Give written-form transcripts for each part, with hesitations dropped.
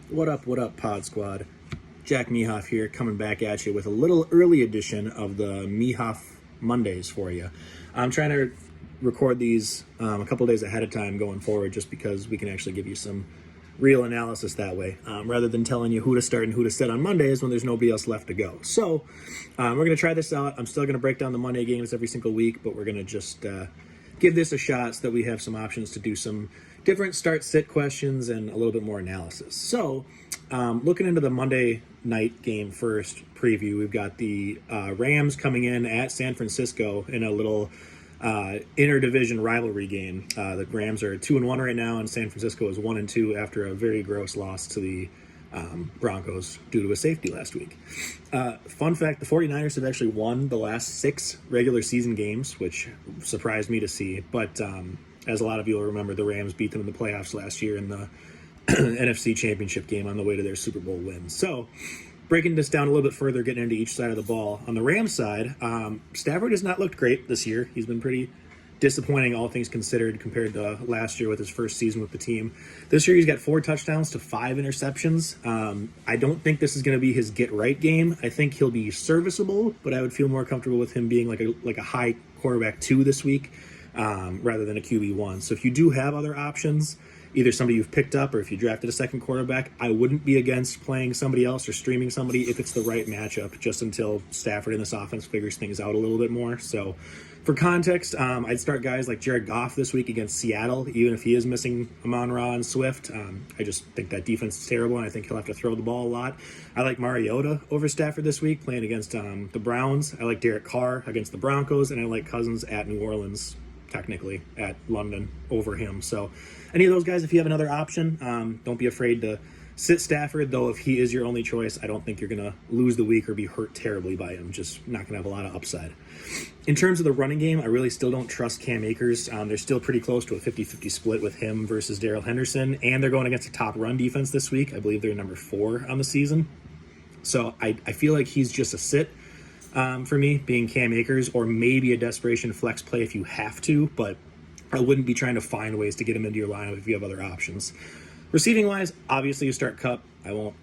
What up, Pod Squad? Jack Mehoff here, coming back at you with a little early edition of the Mehoff Mondays for you. I'm trying to record these a couple days ahead of time going forward just because we can actually give you some real analysis that way, rather than telling you who to start and who to sit on Mondays when there's nobody else left to go. So we're going to try this out. I'm still going to break down the Monday games every single week, but we're going to just give this a shot so that we have some options to do some different start-sit questions and a little bit more analysis. So looking into the Monday night game first preview, we've got the Rams coming in at San Francisco in a little interdivision rivalry game. The Rams are 2-1 right now, and San Francisco is 1-2 after a very gross loss to the Broncos due to a safety last week. Fun fact, the 49ers have actually won the last 6 regular season games, which surprised me to see. But as a lot of you will remember, the Rams beat them in the playoffs last year in the NFC Championship game on the way to their Super Bowl win. So breaking this down a little bit further, getting into each side of the ball. On the Rams side, Stafford has not looked great this year. He's been pretty disappointing, all things considered, compared to last year with his first season with the team. This year he's got 4 touchdowns to 5 interceptions. I don't think this is going to be his get-right game. I think he'll be serviceable, but I would feel more comfortable with him being like a high quarterback 2 this week rather than a QB1. So if you do have other options, either somebody you've picked up or if you drafted a second quarterback, I wouldn't be against playing somebody else or streaming somebody if it's the right matchup, just until Stafford in this offense figures things out a little bit more. So for context, I'd start guys like Jared Goff this week against Seattle, even if he is missing Amon-Ra and Swift. I just think that defense is terrible, and I think he'll have to throw the ball a lot. I like Mariota over Stafford this week, playing against the Browns. I like Derek Carr against the Broncos, and I like Cousins at New Orleans, technically, at London over him. So any of those guys, if you have another option, don't be afraid to sit Stafford, though if he is your only choice, I don't think you're going to lose the week or be hurt terribly by him. Just not going to have a lot of upside. In terms of the running game, I really still don't trust Cam Akers. They're still pretty close to a 50-50 split with him versus Darrell Henderson, and they're going against a top run defense this week. I believe they're number 4 on the season. So I feel like he's just a sit for me, being Cam Akers, or maybe a desperation flex play if you have to, but I wouldn't be trying to find ways to get him into your lineup if you have other options. Receiving-wise, obviously you start Kupp. I won't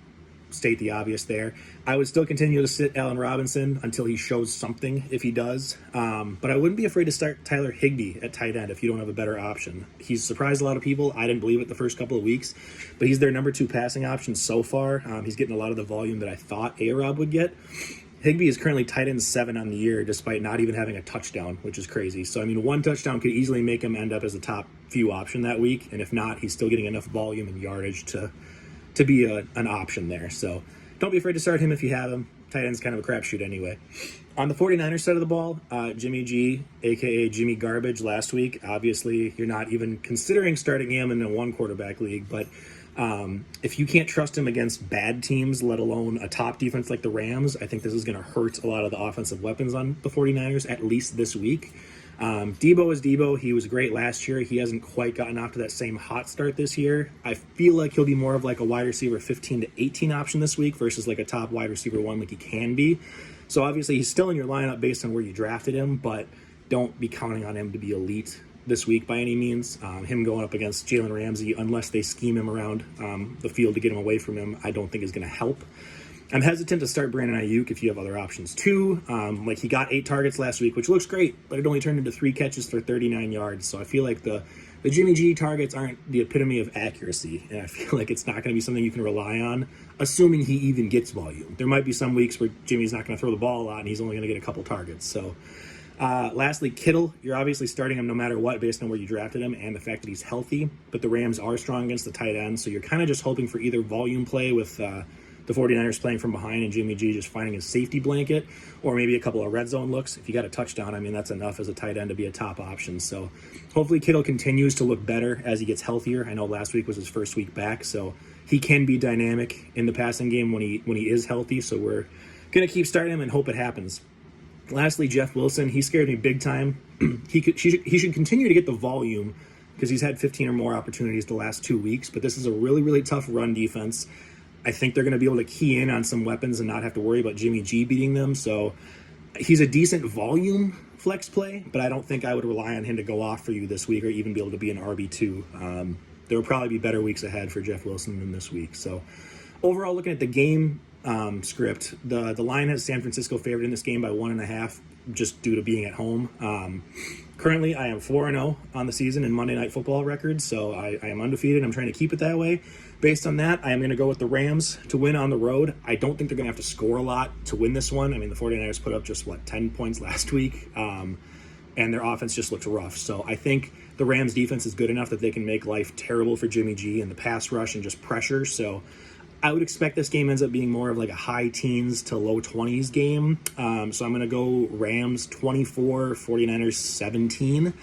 state the obvious there. I would still continue to sit Allen Robinson until he shows something, if he does. But I wouldn't be afraid to start Tyler Higbee at tight end if you don't have a better option. He's surprised a lot of people. I didn't believe it the first couple of weeks, but he's their number 2 passing option so far. He's getting a lot of the volume that I thought A-Rob would get. Higbee is currently tight end 7 on the year, despite not even having a touchdown, which is crazy. So, I mean, 1 touchdown could easily make him end up as a top few option that week. And if not, he's still getting enough volume and yardage to be an option there. So don't be afraid to start him if you have him. Tight end's kind of a crapshoot anyway. On the 49ers side of the ball, Jimmy G, a.k.a. Jimmy Garbage, last week. Obviously, you're not even considering starting him in a 1-quarterback league, but if you can't trust him against bad teams, let alone a top defense like the Rams, I think this is going to hurt a lot of the offensive weapons on the 49ers, at least this week. Debo is Debo. He was great last year. He hasn't quite gotten off to that same hot start this year. I feel like he'll be more of like a wide receiver 15 to 18 option this week versus like a top wide receiver 1 like he can be. So obviously he's still in your lineup based on where you drafted him, but don't be counting on him to be elite this week by any means. Him going up against Jalen Ramsey, unless they scheme him around the field to get him away from him, I don't think is going to help. I'm hesitant to start Brandon Ayuk if you have other options too. Like he got 8 targets last week, which looks great, but it only turned into 3 catches for 39 yards. So I feel like the Jimmy G targets aren't the epitome of accuracy, and I feel like it's not going to be something you can rely on, assuming he even gets volume. There might be some weeks where Jimmy's not going to throw the ball a lot and he's only going to get a couple targets. So lastly, Kittle, you're obviously starting him no matter what based on where you drafted him and the fact that he's healthy, but the Rams are strong against the tight end, so you're kind of just hoping for either volume play with the 49ers playing from behind and Jimmy G just finding his safety blanket, or maybe a couple of red zone looks. If you got a touchdown, I mean, that's enough as a tight end to be a top option. So hopefully Kittle continues to look better as he gets healthier. I know last week was his first week back, so he can be dynamic in the passing game when he is healthy. So we're going to keep starting him and hope it happens. Lastly, Jeff Wilson, he scared me big time. He should continue to get the volume because he's had 15 or more opportunities the last 2 weeks, but this is a really, really tough run defense. I think they're going to be able to key in on some weapons and not have to worry about Jimmy G beating them. So he's a decent volume flex play, but I don't think I would rely on him to go off for you this week or even be able to be an RB2. there will probably be better weeks ahead for Jeff Wilson than this week. So overall, looking at the game script, the line has San Francisco favored in this game by 1.5, just due to being at home. Currently, I am 4-0 on the season in Monday Night Football records, so I am undefeated. I'm trying to keep it that way. Based on that, I am going to go with the Rams to win on the road. I don't think they're going to have to score a lot to win this one. I mean, the 49ers put up just, 10 points last week, and their offense just looks rough. So I think the Rams' defense is good enough that they can make life terrible for Jimmy G in the pass rush and just pressure. So I would expect this game ends up being more of like a high teens to low 20s game. So I'm going to go Rams 24, 49ers 17.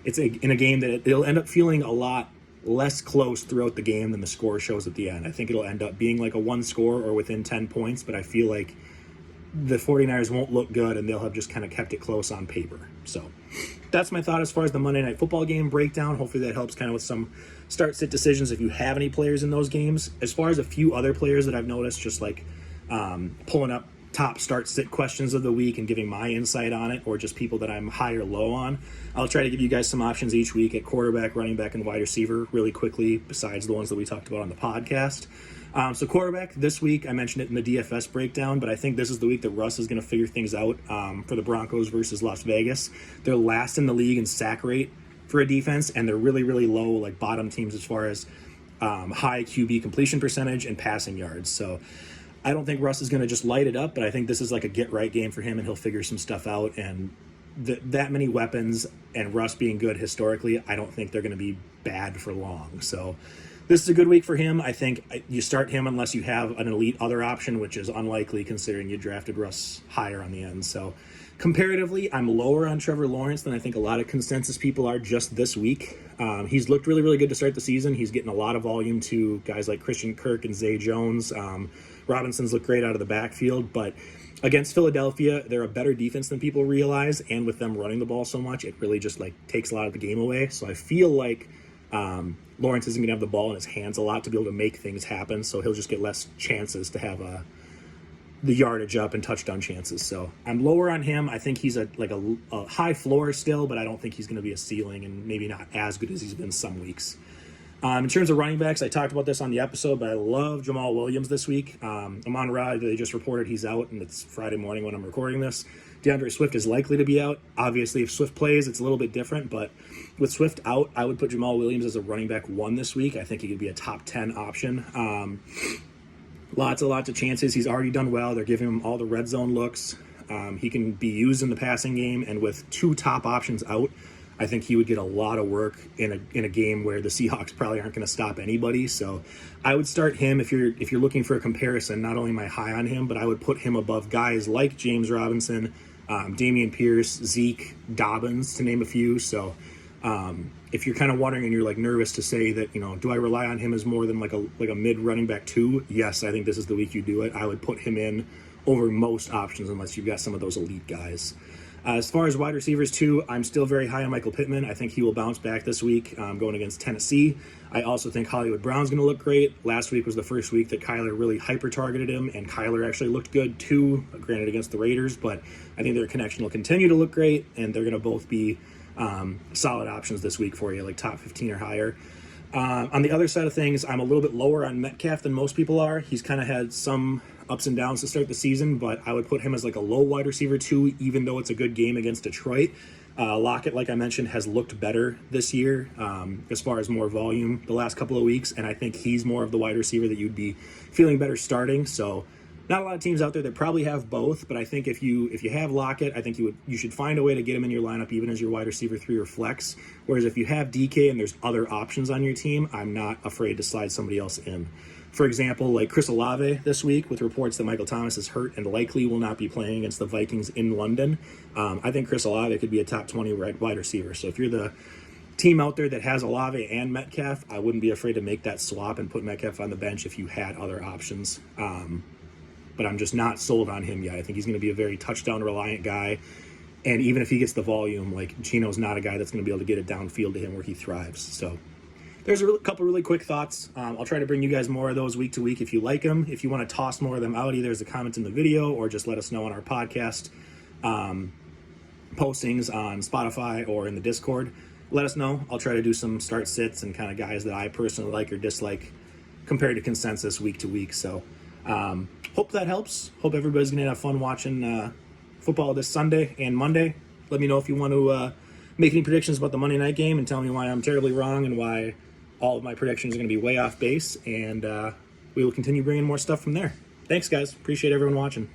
It's in a game that it'll end up feeling a lot less close throughout the game than the score shows at the end. I think it'll end up being like a one score or within 10 points, but I feel like the 49ers won't look good and they'll have just kind of kept it close on paper. So that's my thought as far as the Monday Night Football game breakdown. Hopefully that helps kind of with some start-sit decisions if you have any players in those games. As far as a few other players that I've noticed, just like pulling up top start-sit questions of the week and giving my insight on it, or just people that I'm high or low on, I'll try to give you guys some options each week at quarterback, running back, and wide receiver really quickly, besides the ones that we talked about on the podcast. So quarterback, this week, I mentioned it in the DFS breakdown, but I think this is the week that Russ is going to figure things out for the Broncos versus Las Vegas. They're last in the league in sack rate for a defense, and they're really, really low, like bottom teams as far as high QB completion percentage and passing yards. So I don't think Russ is going to just light it up, but I think this is like a get-right game for him, and he'll figure some stuff out. And that many weapons and Russ being good historically, I don't think they're going to be bad for long. So this is a good week for him. I think you start him unless you have an elite other option, which is unlikely considering you drafted Russ higher on the end. So comparatively, I'm lower on Trevor Lawrence than I think a lot of consensus people are just this week. He's looked really, really good to start the season. He's getting a lot of volume to guys like Christian Kirk and Zay Jones. Robinson's looked great out of the backfield, but against Philadelphia, they're a better defense than people realize, and with them running the ball so much, it really just takes a lot of the game away. So I feel like Lawrence isn't going to have the ball in his hands a lot to be able to make things happen, so he'll just get less chances to have the yardage up and touchdown chances. So I'm lower on him. I think he's a high floor still, but I don't think he's going to be a ceiling, and maybe not as good as he's been some weeks. In terms of running backs, I talked about this on the episode, but I love Jamal Williams this week. Amon-Ra, they just reported he's out, and it's Friday morning when I'm recording this. DeAndre Swift is likely to be out. Obviously, if Swift plays, it's a little bit different, but with Swift out, I would put Jamal Williams as a running back 1 this week. I think he could be a top 10 option. Lots of chances. He's already done well. They're giving him all the red zone looks. He can be used in the passing game, and with 2 top options out, I think he would get a lot of work in a game where the Seahawks probably aren't going to stop anybody. So I would start him if you're looking for a comparison. Not only am I high on him, but I would put him above guys like James Robinson, Dameon Pierce, Zeke, Dobbins, to name a few. So if you're kind of wondering and you're nervous to say that, do I rely on him as more than like a mid running back 2? Yes, I think this is the week you do it. I would put him in over most options unless you've got some of those elite guys. As far as wide receivers, too, I'm still very high on Michael Pittman. I think he will bounce back this week going against Tennessee. I also think Hollywood Brown's going to look great. Last week was the first week that Kyler really hyper-targeted him, and Kyler actually looked good, too, granted against the Raiders, but I think their connection will continue to look great, and they're going to both be solid options this week for you, like top 15 or higher. On the other side of things, I'm a little bit lower on Metcalf than most people are. He's kind of had some ups and downs to start the season, but I would put him as a low wide receiver 2, even though it's a good game against Detroit. Lockett, like I mentioned, has looked better this year as far as more volume the last couple of weeks, and I think he's more of the wide receiver that you'd be feeling better starting. So not a lot of teams out there that probably have both, but I think if you have Lockett, I think you should find a way to get him in your lineup even as your wide receiver 3 or flex. Whereas if you have DK and there's other options on your team, I'm not afraid to slide somebody else in. For example, like Chris Olave this week, with reports that Michael Thomas is hurt and likely will not be playing against the Vikings in London. I think Chris Olave could be a top 20 wide receiver. So if you're the team out there that has Olave and Metcalf, I wouldn't be afraid to make that swap and put Metcalf on the bench if you had other options. But I'm just not sold on him yet. I think he's going to be a very touchdown-reliant guy. And even if he gets the volume, Gino's not a guy that's going to be able to get it downfield to him where he thrives. So there's a couple really quick thoughts. I'll try to bring you guys more of those week to week if you like them. If you want to toss more of them out, either as a comment in the video or just let us know on our podcast postings on Spotify or in the Discord. let us know. I'll try to do some start sits and kind of guys that I personally like or dislike compared to consensus week to week. So hope that helps. Hope everybody's going to have fun watching football this Sunday and Monday. Let me know if you want to make any predictions about the Monday night game and tell me why I'm terribly wrong and why all of my predictions are going to be way off base. And we will continue bringing more stuff from there. Thanks, guys. Appreciate everyone watching.